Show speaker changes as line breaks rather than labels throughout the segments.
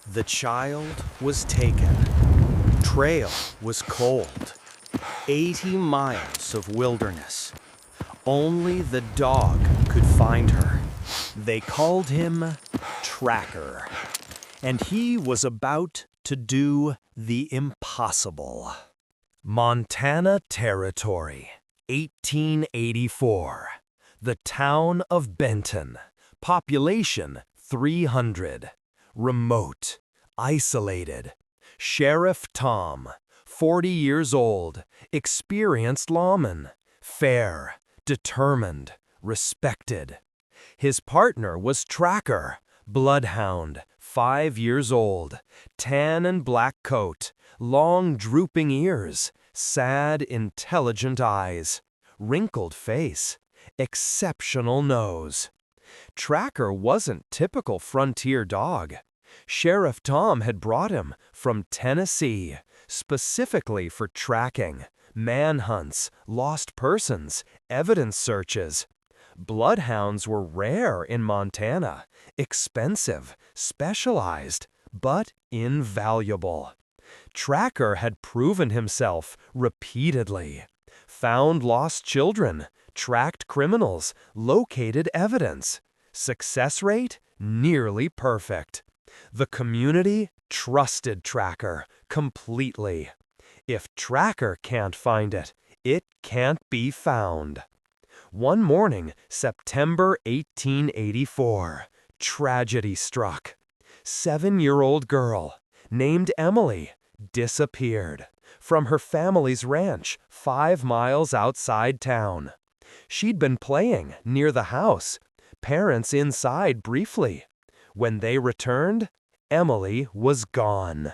The child was taken. Trail was cold. 80 miles of wilderness. Only the dog could find her. They called him Tracker. And he was about to do the impossible. Montana Territory, 1884. The town of Benton. Population 300. Remote, isolated. Sheriff Tom, 40 years old, experienced lawman, fair, determined, respected. His partner was Tracker, Bloodhound, 5 years old, tan and black coat, long drooping ears, sad, intelligent eyes, wrinkled face, exceptional nose. Tracker wasn't typical frontier dog. Sheriff Tom had brought him from Tennessee, specifically for tracking, manhunts, lost persons, evidence searches. Bloodhounds were rare in Montana, expensive, specialized, but invaluable. Tracker had proven himself repeatedly. Found lost children, tracked criminals, located evidence. Success rate nearly perfect. The community trusted Tracker completely. If Tracker can't find it, it can't be found. One morning, September 1884, tragedy struck. 7-year-old girl, named Emily, disappeared from her family's ranch 5 miles outside town. She'd been playing near the house, parents inside briefly. When they returned, Emily was gone.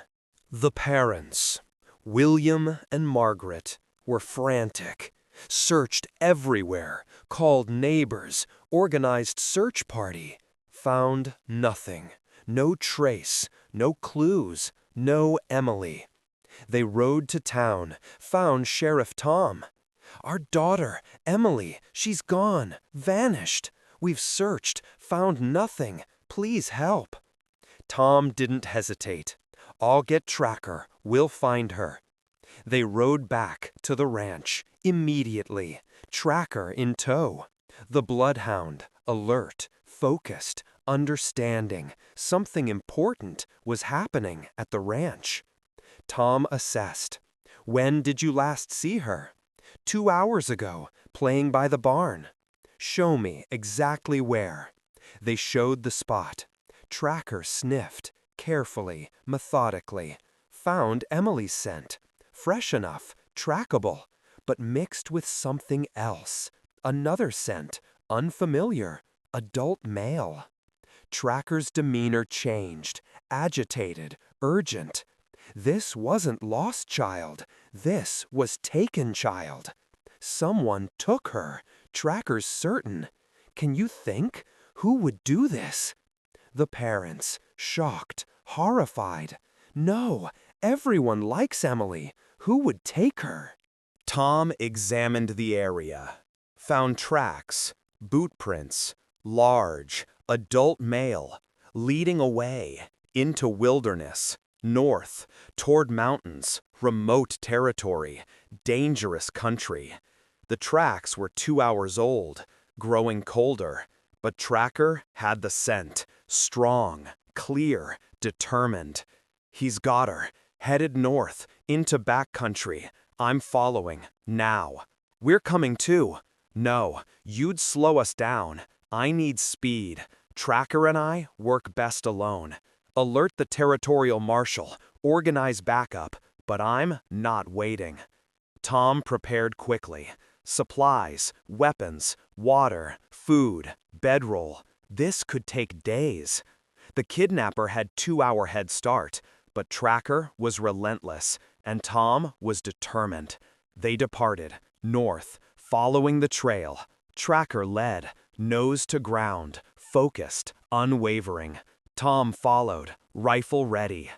The parents, William and Margaret, were frantic. Searched everywhere, called neighbors, organized search party. Found nothing. No trace, no clues, no Emily. They rode to town, found Sheriff Tom. "Our daughter, Emily, she's gone, vanished. We've searched, found nothing. Please help." Tom didn't hesitate. "I'll get Tracker. We'll find her." They rode back to the ranch immediately, Tracker in tow. The Bloodhound, alert, focused, understanding something important was happening at the ranch. Tom assessed. "When did you last see her?" 2 hours ago, playing by the barn." "Show me exactly where." They showed the spot. Tracker sniffed, carefully, methodically. Found Emily's scent. Fresh enough, trackable, but mixed with something else. Another scent, unfamiliar, adult male. Tracker's demeanor changed, agitated, urgent. This wasn't lost child. This was taken child. Someone took her. Tracker's certain. Can you think? Who would do this? The parents, shocked, horrified. No, everyone likes Emily. Who would take her? Tom examined the area. Found tracks, boot prints, large, adult male, leading away, into wilderness, north, toward mountains, remote territory, dangerous country. The tracks were 2 hours old, growing colder, but Tracker had the scent, strong, clear, determined. "He's got her, headed north, into backcountry. I'm following, now." "We're coming too." "No, you'd slow us down. I need speed. Tracker and I work best alone. Alert the territorial marshal, organize backup, but I'm not waiting." Tom prepared quickly. Supplies, weapons, water, food, bedroll. This could take days. The kidnapper had 2-hour head start, but Tracker was relentless, and Tom was determined. They departed, north, following the trail. Tracker led, nose to ground, focused, unwavering. Tom followed, rifle ready.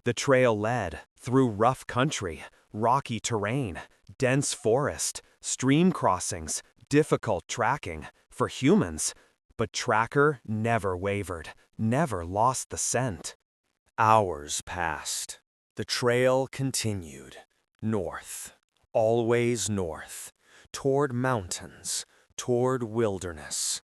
The trail led through rough country, rocky terrain, dense forest, stream crossings, difficult tracking for humans. But Tracker never wavered, never lost the scent. Hours passed. The trail continued. North, always north, toward mountains, toward wilderness.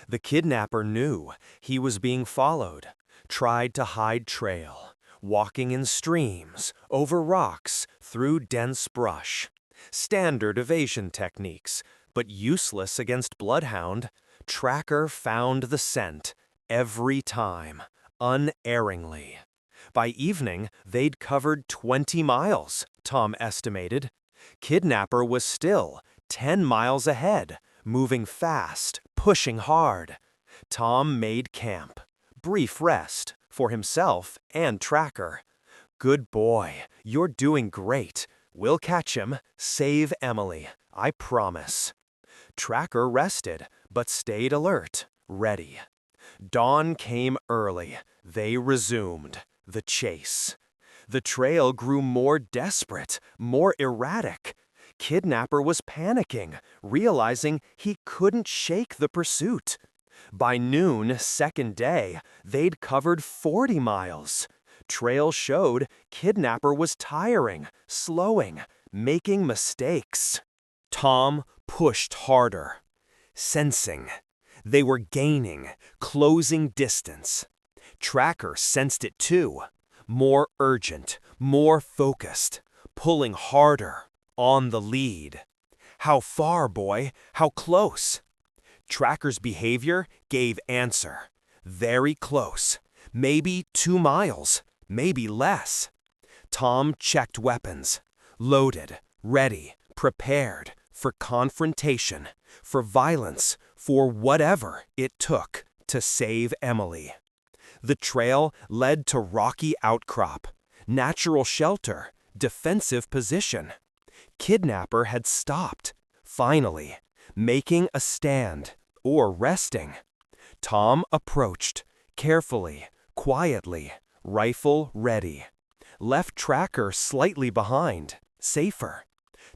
The kidnapper knew he was being followed, tried to hide trail, walking in streams, over rocks, through dense brush. Standard evasion techniques, but useless against Bloodhound. Tracker found the scent every time, unerringly. By evening, they'd covered 20 miles, Tom estimated. Kidnapper was still 10 miles ahead, moving fast, pushing hard. Tom made camp. Brief rest for himself and Tracker. Good boy, you're doing great. We'll catch him, save Emily, I promise. Tracker rested, but stayed alert, ready. Dawn came early. They resumed the chase. The trail grew more desperate, more erratic. Kidnapper was panicking, realizing he couldn't shake the pursuit. By noon, second day, they'd covered 40 miles. Trail showed Kidnapper was tiring, slowing, making mistakes. Tom pushed harder, sensing they were gaining, closing distance. Tracker sensed it too, more urgent, more focused, pulling harder, on the lead. How far, boy? How close? Tracker's behavior gave answer. Very close. Maybe 2 miles, maybe less. Tom checked weapons. Loaded, ready, prepared for confrontation, for violence, for whatever it took to save Emily. The trail led to rocky outcrop, natural shelter, defensive position. Kidnapper had stopped, finally, making a stand, or resting. Tom approached, carefully, quietly, rifle ready. Left Tracker slightly behind, safer.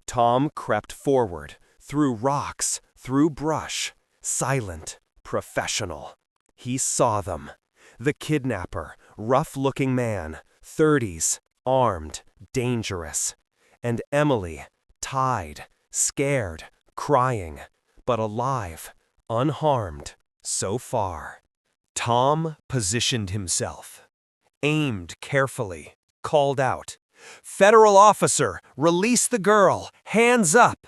Tom crept forward, through rocks, through brush, silent, professional. He saw them. The kidnapper, rough-looking man, 30s, armed, dangerous. And Emily, tied, scared, crying, but alive, unharmed, so far. Tom positioned himself, aimed carefully, called out, "Federal officer, release the girl, hands up!"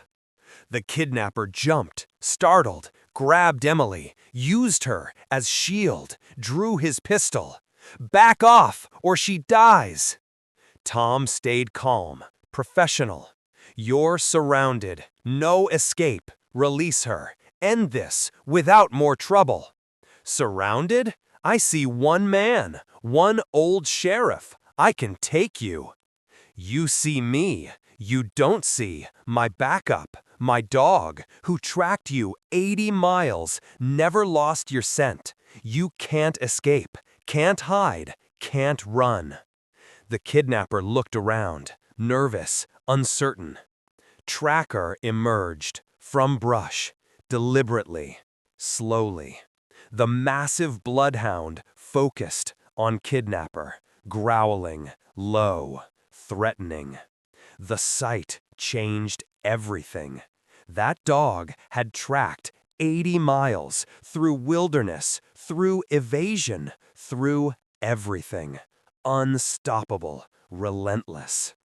The kidnapper jumped, startled, grabbed Emily, used her as shield, drew his pistol. "Back off, or she dies!" Tom stayed calm, professional. "You're surrounded, no escape, release her, end this, without more trouble." "Surrounded? I see one man, one old sheriff, I can take you." "You see me, you don't see my backup, my dog, who tracked you 80 miles, never lost your scent. You can't escape, can't hide, can't run." The kidnapper looked around, nervous, uncertain. Tracker emerged, from brush, deliberately, slowly. The massive Bloodhound focused on Kidnapper, growling, low, threatening. The sight changed everything. That dog had tracked 80 miles, through wilderness, through evasion, through everything. Unstoppable, relentless.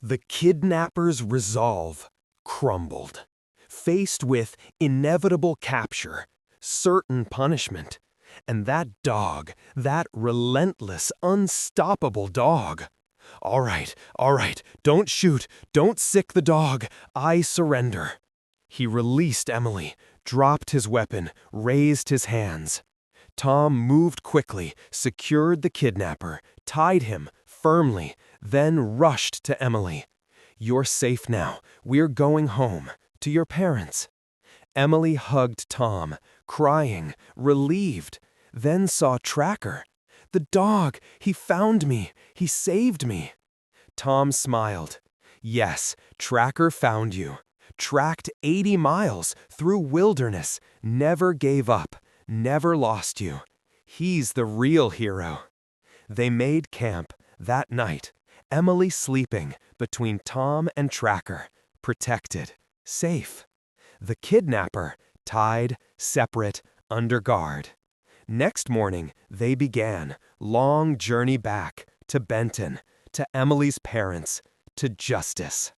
The kidnapper's resolve crumbled. Faced with inevitable capture, certain punishment, and that dog, that relentless, unstoppable dog. All right, don't shoot, don't sick the dog, I surrender." He released Emily, dropped his weapon, raised his hands. Tom moved quickly, secured the kidnapper, tied him firmly, then rushed to Emily. "You're safe now. We're going home, to your parents." Emily hugged Tom, crying, relieved, then saw Tracker. "The dog, he found me, he saved me." Tom smiled. "Yes, Tracker found you. Tracked 80 miles through wilderness, never gave up, never lost you. He's the real hero." They made camp that night, Emily sleeping between Tom and Tracker, protected, safe. The kidnapper tied, separate, under guard. Next morning, they began long journey back to Benton, to Emily's parents, to justice.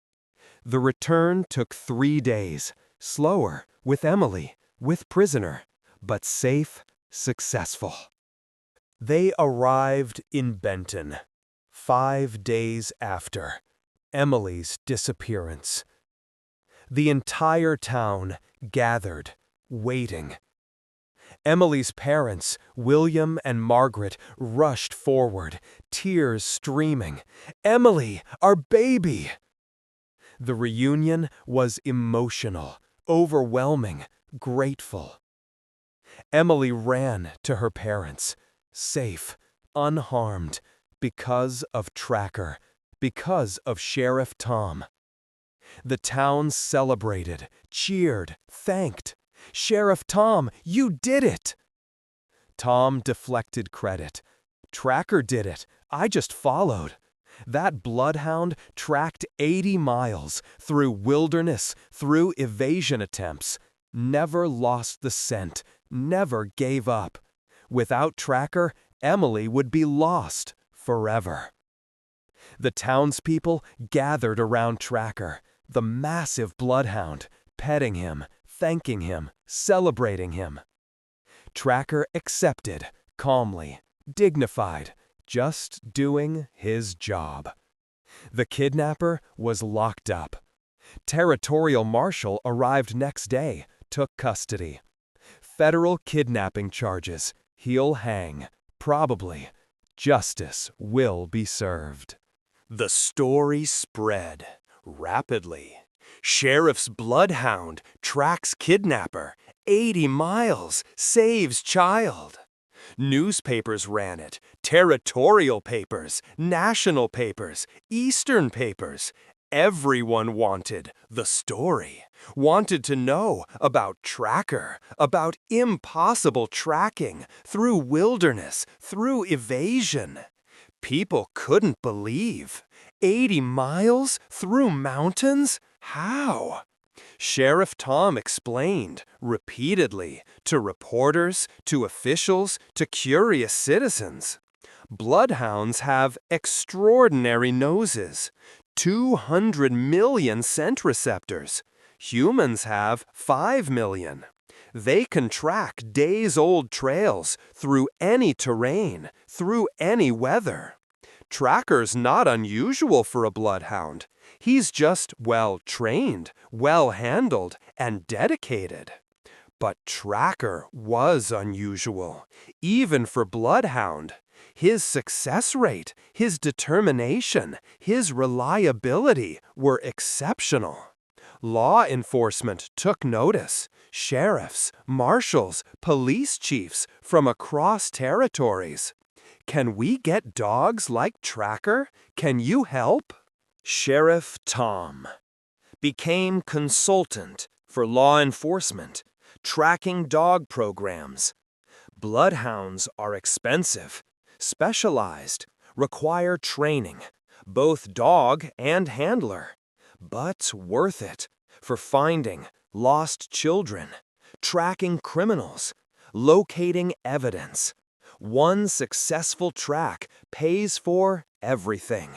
The return took 3 days, slower, with Emily, with prisoner, but safe, successful. They arrived in Benton 5 days after Emily's disappearance. The entire town gathered, waiting. Emily's parents, William and Margaret, rushed forward, tears streaming. "Emily, our baby!" The reunion was emotional, overwhelming, grateful. Emily ran to her parents, safe, unharmed, because of Tracker, because of Sheriff Tom. The town celebrated, cheered, thanked. "Sheriff Tom, you did it!" Tom deflected credit. "Tracker did it. I just followed." That bloodhound tracked 80 miles through wilderness, through evasion attempts, never lost the scent, never gave up. Without Tracker, Emily would be lost forever. The townspeople gathered around Tracker, the massive bloodhound, petting him, thanking him, celebrating him. Tracker accepted, calmly, dignified, just doing his job. The kidnapper was locked up. Territorial marshal arrived next day, took custody. Federal kidnapping charges. He'll hang. Probably. Justice will be served. The story spread rapidly. Sheriff's bloodhound tracks kidnapper 80 miles, saves child. Newspapers ran it, territorial papers, national papers, Eastern papers. Everyone wanted the story, wanted to know about Tracker, about impossible tracking through wilderness, through evasion. People couldn't believe. 80 miles through mountains? How? Sheriff Tom explained repeatedly to reporters, to officials, to curious citizens. Bloodhounds have extraordinary noses, 200 million scent receptors. Humans have 5 million. They can track days-old trails through any terrain, through any weather. Tracker's not unusual for a bloodhound. He's just well-trained, well-handled, and dedicated. But Tracker was unusual, even for bloodhound. His success rate, his determination, his reliability were exceptional. Law enforcement took notice. Sheriffs, marshals, police chiefs from across territories. "Can we get dogs like Tracker? Can you help?" Sheriff Tom became consultant for law enforcement, tracking dog programs. Bloodhounds are expensive, specialized, require training, both dog and handler, but worth it for finding lost children, tracking criminals, locating evidence. One successful track pays for everything.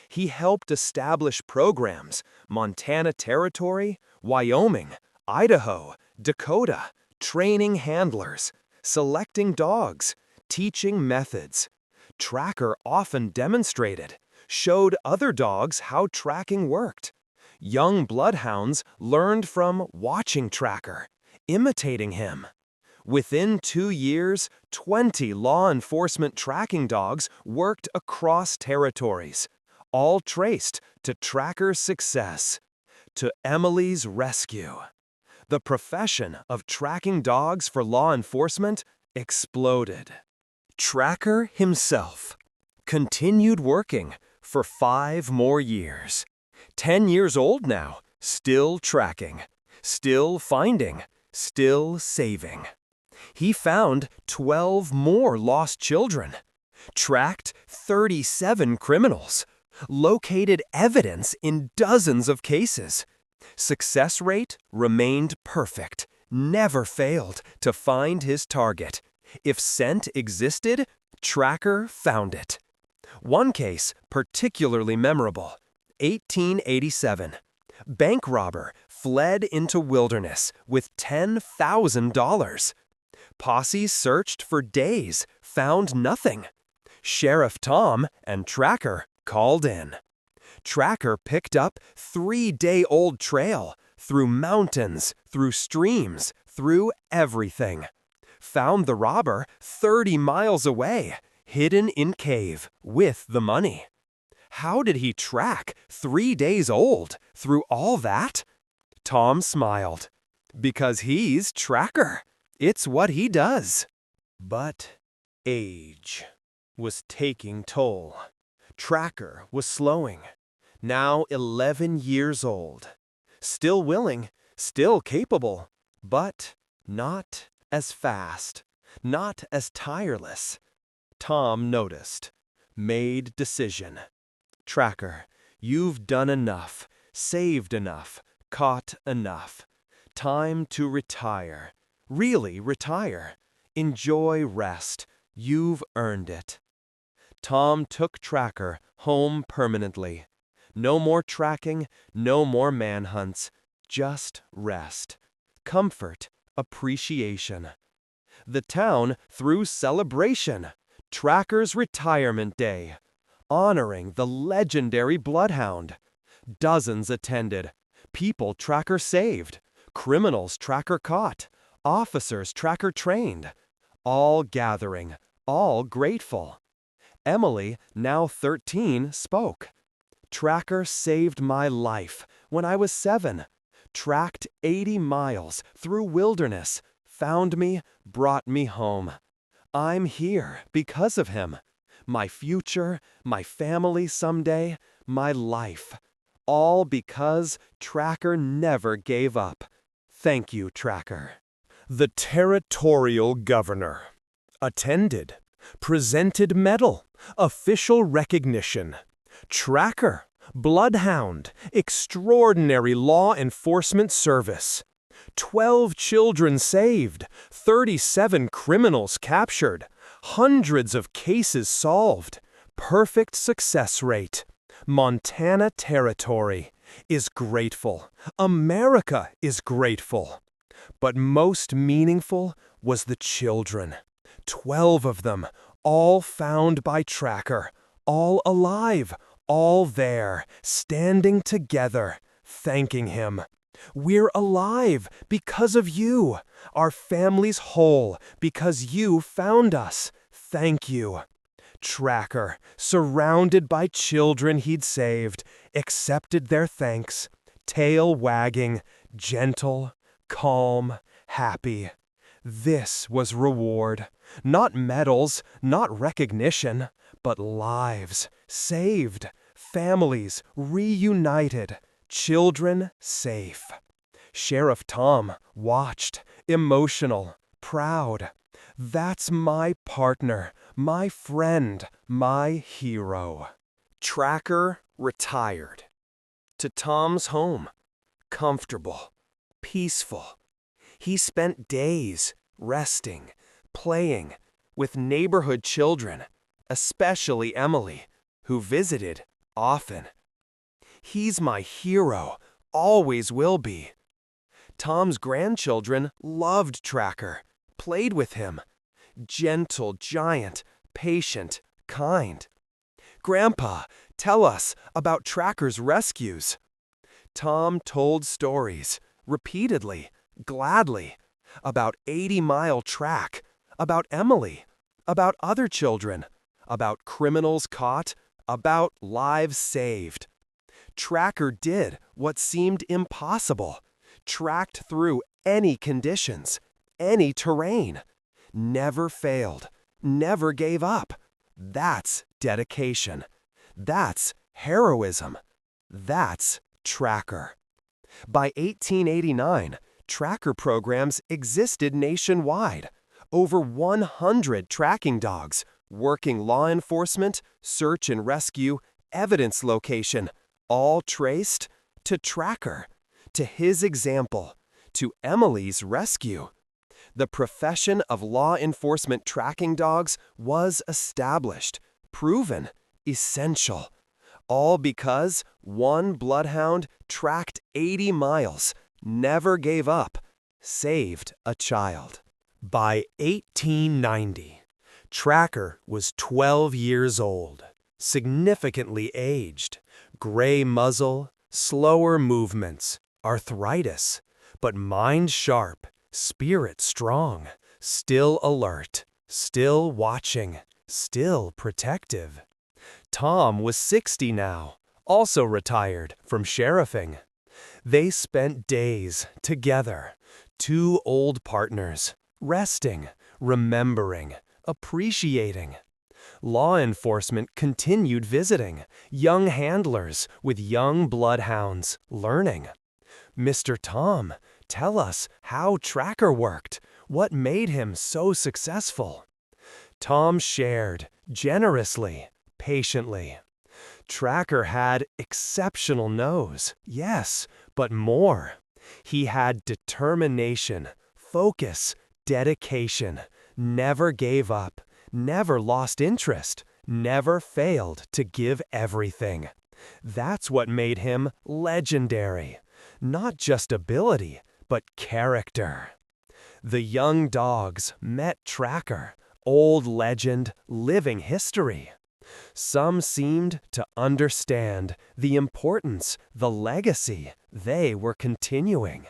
He helped establish programs, Montana Territory, Wyoming, Idaho, Dakota, training handlers, selecting dogs, teaching methods. Tracker often demonstrated, showed other dogs how tracking worked. Young bloodhounds learned from watching Tracker, imitating him. Within 2 years, 20 law enforcement tracking dogs worked across territories, all traced to Tracker's success, to Emily's rescue. The profession of tracking dogs for law enforcement exploded. Tracker himself continued working for 5 more years. 10 years old now, still tracking, still finding, still saving. He found 12 more lost children. tracked 37 criminals, located evidence in dozens of cases. Success rate remained perfect, never failed to find his target. If scent existed, Tracker found it. One case particularly memorable, 1887. Bank robber fled into wilderness with $10,000. Posses searched for days, found nothing. Sheriff Tom and Tracker called in. Tracker picked up 3-day-old trail through mountains, through streams, through everything. Found the robber 30 miles away, hidden in cave with the money. How did he track 3 days old through all that? Tom smiled. Because he's Tracker. It's what he does. But age was taking toll. Tracker was slowing. Now 11 years old. Still willing, still capable, but not as fast, not as tireless. Tom noticed. Made decision. Tracker, you've done enough, saved enough, caught enough. Time to retire. Really retire. Enjoy rest. You've earned it. Tom took Tracker home permanently. No more tracking, no more manhunts, just rest. Comfort, appreciation. The town threw celebration. Tracker's retirement day, honoring the legendary Bloodhound. Dozens attended. People Tracker saved. Criminals Tracker caught. Officers Tracker trained. All gathering, all grateful. Emily, now 13, spoke. Tracker saved my life when I was 7. Tracked 80 miles through wilderness, found me, brought me home. I'm here because of him. My future, my family someday, my life. All because Tracker never gave up. Thank you, Tracker. The territorial governor. Attended. Presented medal. Official recognition. Tracker. Bloodhound. Extraordinary law enforcement service. 12 children saved, 37 criminals captured, hundreds of cases solved, perfect success rate. Montana Territory is grateful. America is grateful. But most meaningful was the children. 12 of them, all found by Tracker, all alive, all there, standing together, thanking him. We're alive because of you. Our family's whole because you found us. Thank you. Tracker, surrounded by children he'd saved, accepted their thanks, tail wagging, gentle, calm, happy. This was reward. Not medals, not recognition, but lives saved, families reunited. Children safe. Sheriff Tom watched, emotional, proud. That's my partner, my friend, my hero. Tracker retired. To Tom's home. Comfortable, peaceful. He spent days resting, playing with neighborhood children, especially Emily, who visited often. He's my hero, always will be. Tom's grandchildren loved Tracker, played with him. Gentle giant, patient, kind. Grandpa, tell us about Tracker's rescues. Tom told stories, repeatedly, gladly, about 80-mile track, about Emily, about other children, about criminals caught, about lives saved. Tracker did what seemed impossible, tracked through any conditions, any terrain, never failed, never gave up. That's dedication. That's heroism. That's Tracker. By 1889, Tracker programs existed nationwide. Over 100 tracking dogs, working law enforcement, search and rescue, evidence location, all traced to Tracker, to his example, to Emily's rescue. The profession of law enforcement tracking dogs was established, proven, essential. All because one bloodhound tracked 80 miles, never gave up, saved a child. By 1890, Tracker was 12 years old, significantly aged, gray muzzle, slower movements, arthritis, but mind sharp, spirit strong, still alert, still watching, still protective. Tom was 60 now, also retired from sheriffing. They spent days together, two old partners, resting, remembering, appreciating. Law enforcement continued visiting, young handlers with young bloodhounds, learning. Mr. Tom, tell us how Tracker worked, what made him so successful. Tom shared, generously, patiently. Tracker had exceptional nose, yes, but more. He had determination, focus, dedication, never gave up, never lost interest, never failed to give everything. That's what made him legendary. Not just ability, but character. The young dogs met Tracker, old legend, living history. Some seemed to understand the importance, the legacy they were continuing.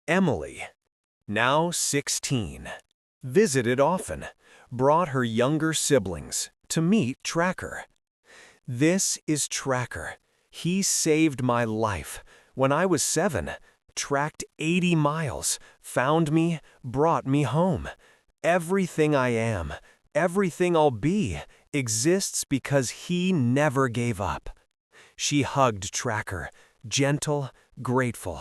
Emily, now 16, visited often, brought her younger siblings to meet Tracker. This is Tracker. He saved my life. When I was 7, tracked 80 miles, found me, brought me home. Everything I am, everything I'll be, exists because he never gave up. She hugged Tracker, gentle, grateful.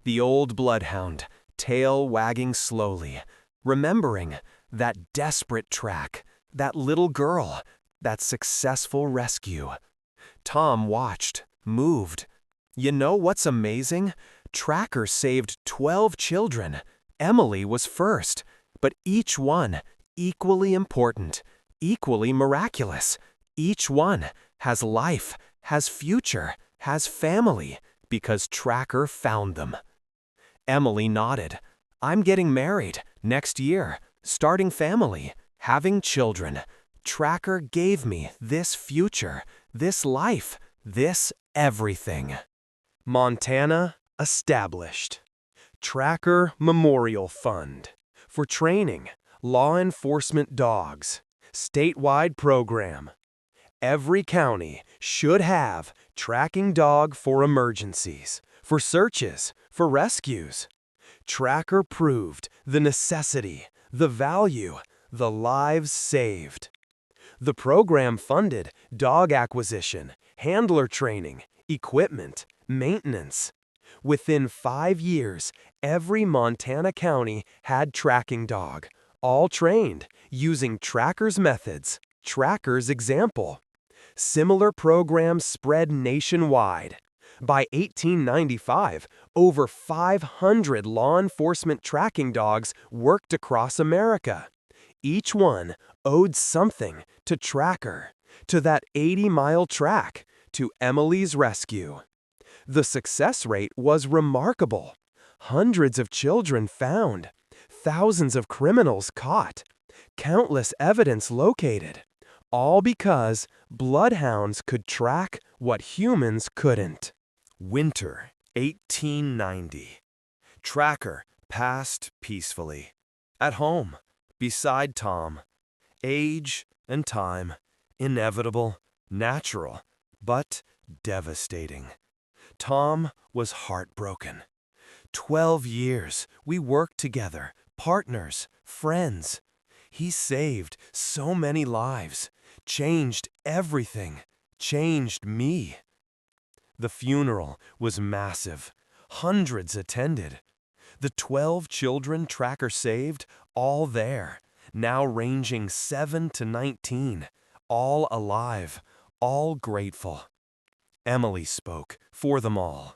The old bloodhound, tail wagging slowly, remembering that desperate track, that little girl, that successful rescue. Tom watched, moved. You know what's amazing? Tracker saved 12 children. Emily was first, but each one equally important, equally miraculous. Each one has life, has future, has family, because Tracker found them. Emily nodded. I'm getting married next year, starting family, having children. Tracker gave me this future, this life, this everything. Montana established. Tracker Memorial Fund for training law enforcement dogs. Statewide program. Every county should have tracking dog for emergencies, for searches, for rescues. Tracker proved the necessity, the value, the lives saved. The program funded dog acquisition, handler training, equipment, maintenance. Within 5 years, every Montana county had tracking dog, all trained, using Tracker's methods, Tracker's example. Similar programs spread nationwide. By 1895, over 500 law enforcement tracking dogs worked across America. Each one owed something to Tracker, to that 80-mile track, to Emily's rescue. The success rate was remarkable. Hundreds of children found, thousands of criminals caught, countless evidence located, all because bloodhounds could track what humans couldn't. Winter 1890. Tracker passed peacefully. At home, beside Tom. Age and time, inevitable, natural, but devastating. Tom was heartbroken. 12 years we worked together, partners, friends. He saved so many lives, changed everything, changed me. The funeral was massive. Hundreds attended. The 12 children Tracker saved, all there. now ranging 7 to 19, all alive, all grateful. Emily spoke for them all.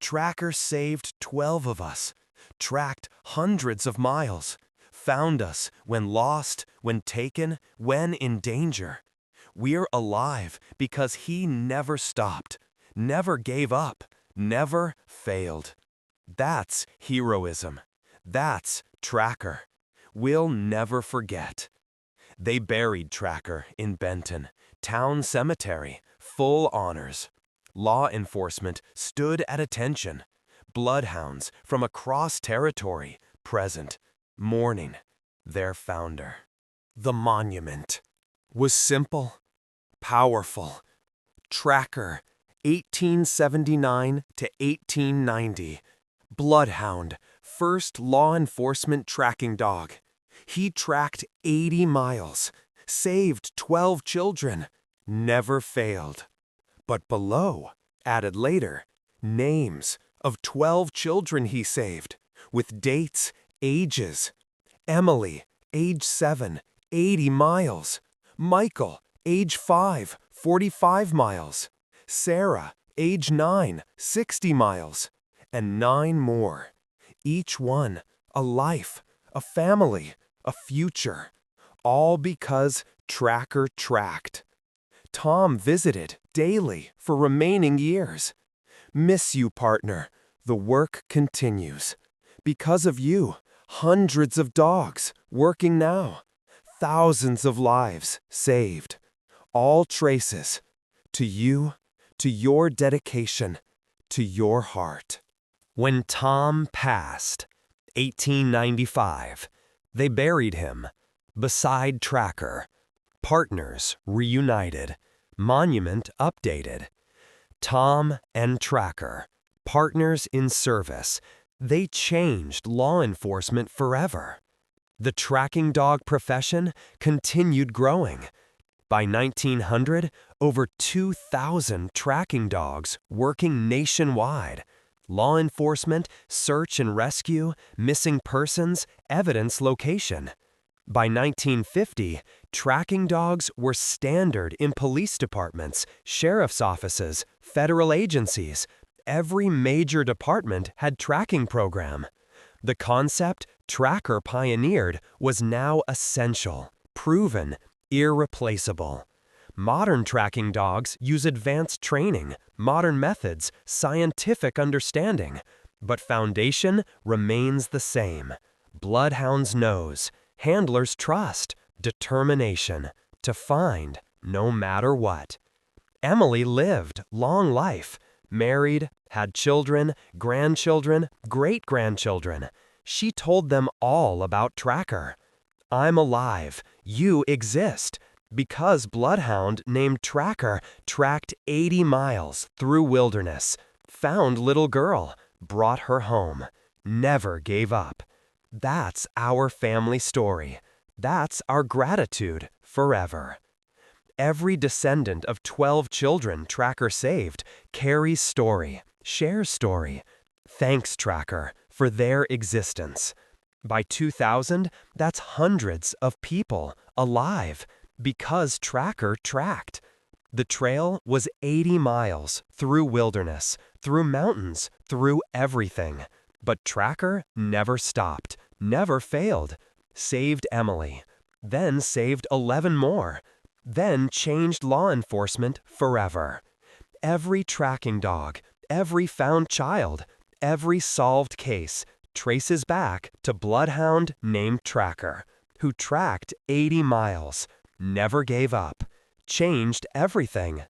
Tracker saved 12 of us, tracked hundreds of miles, found us when lost, when taken, when in danger. We're alive because he never stopped, never gave up, never failed. That's heroism. That's Tracker. We'll never forget. They buried Tracker in Benton, town cemetery, full honors. Law enforcement stood at attention. Bloodhounds from across territory present, mourning their founder. The monument was simple, powerful. Tracker, 1879 to 1890. Bloodhound, first law enforcement tracking dog. He tracked 80 miles, saved 12 children, never failed. But below, added later, names of 12 children he saved, with dates, ages. Emily, age 7, 80 miles. Michael, age 5, 45 miles. Sarah, age 9, 60 miles. And 9 more. Each one a life, a family, a future. All because Tracker tracked. Tom visited daily for remaining years. Miss you, partner. The work continues. Because of you, hundreds of dogs working now. Thousands of lives saved. All traces to you, to your dedication, to your heart. When Tom passed, 1895, they buried him beside Tracker. Partners reunited. Monument updated. Tom and Tracker, partners in service, they changed law enforcement forever. The tracking dog profession continued growing. By 1900, over 2,000 tracking dogs working nationwide. Law enforcement, search and rescue, missing persons, evidence location. By 1950, tracking dogs were standard in police departments, sheriff's offices, federal agencies. Every major department had tracking program. The concept Tracker pioneered was now essential, proven, irreplaceable. Modern tracking dogs use advanced training, modern methods, scientific understanding, but foundation remains the same. Bloodhounds knows, handlers trust, determination to find no matter what. Emily lived long life, married, had children, grandchildren, great-grandchildren. She told them all about Tracker. I'm alive, you exist, because Bloodhound named Tracker tracked 80 miles through wilderness, found little girl, brought her home, never gave up. That's our family story. That's our gratitude forever. Every descendant of 12 children Tracker saved carries story, shares story. Thanks, Tracker, for their existence. By 2000, that's hundreds of people alive because Tracker tracked. The trail was 80 miles through wilderness, through mountains, through everything. But Tracker never stopped, never failed. Saved Emily, then saved 11 more, then changed law enforcement forever. Every tracking dog, every found child, every solved case traces back to Bloodhound named Tracker, who tracked 80 miles, never gave up, changed everything.